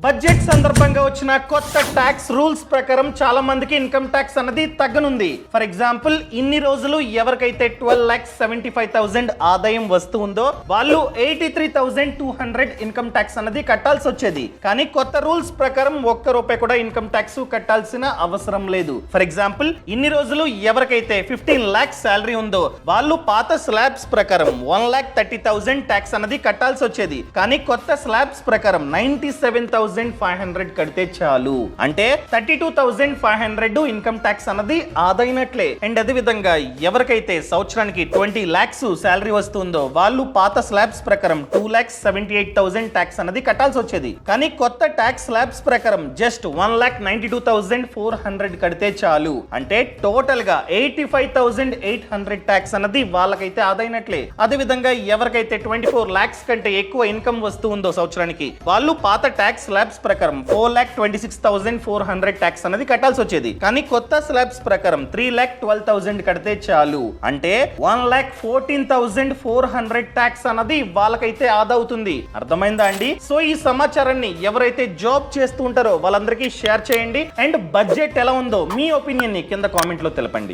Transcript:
Budget సందర్భంగా వచ్చిన కొత్త ట్యాక్స్ రూల్స్ ప్రకారం చాలా మందికి ఇన్కమ్ ట్యాక్స్ అన్నది తగ్గనుంది. ఫర్ ఎగ్జాంపుల్, ఇన్ని రోజులు ఎవరికైతే 12,75,000 ఆదాయం వస్తూ ఉందో వాళ్ళు 83,200 ఇన్కమ్ ట్యాక్స్ అన్నది కట్టాల్సి వచ్చేది. కానీ కొత్త రూల్స్ ప్రకారం ఒక్క రూపాయి కూడా ఇన్కమ్ ట్యాక్స్ కట్టాల్సిన అవసరం లేదు. ఫర్ ఎగ్జాంపుల్, ఇన్ని రోజులు ఎవరికైతే 15 lakhs శాలరీ ఉందో వాళ్ళు పాత స్లాబ్స్ ప్రకారం 1,30,000 ట్యాక్స్ అన్నది కట్టాల్సి వచ్చేది. కానీ కొత్త స్లాబ్స్ ప్రకారం 97,500 కడితే చాలు. అంటే 32,500 ఇన్కమ్ ట్యాక్స్ అన్నది ఆదైనట్లే. అండ్ అదే విధంగా ఎవరికైతే సంవత్సరానికి 20 lakhs శాలరీ వస్తుందో వాళ్ళు పాత స్లాబ్స్ ప్రకారం 2,78,000 ట్యాక్స్ అన్నది కట్టాల్సి వచ్చేది. కానీ కొత్త ట్యాక్స్ స్లాబ్స్ ప్రకారం జస్ట్ 1,92,400 కడితే చాలు. అంటే టోటల్ గా 85,800 ట్యాక్స్ అన్నది వాళ్ళకైతే ఆదైనట్లే. అదే విధంగా ఎవరికైతే 24 lakhs కంటే ఎక్కువ ఇన్కమ్ వస్తూ ఉందో సంవత్సరానికి వాళ్ళు పాత ట్యాక్స్ స్లాబ్స్ ప్రకారం 4,26,400 ట్యాక్స్ అనేది కట్టాల్సి వచ్చేది. కానీ కొత్త స్లాబ్స్ ప్రకారం 3,12,000 కడితే చాలు. అంటే 1,14,400 ట్యాక్స్ అన్నది వాళ్ళకైతే ఆదా అవుతుంది. అర్థమైందా అండి? సో ఈ సమాచారాన్ని ఎవరైతే జాబ్ చేస్తూ ఉంటారో వాళ్ళందరికీ షేర్ చేయండి. అండ్ బడ్జెట్ ఎలా ఉందో మీ ఒపీనియన్ ని కింద కామెంట్ లో తెలపండి.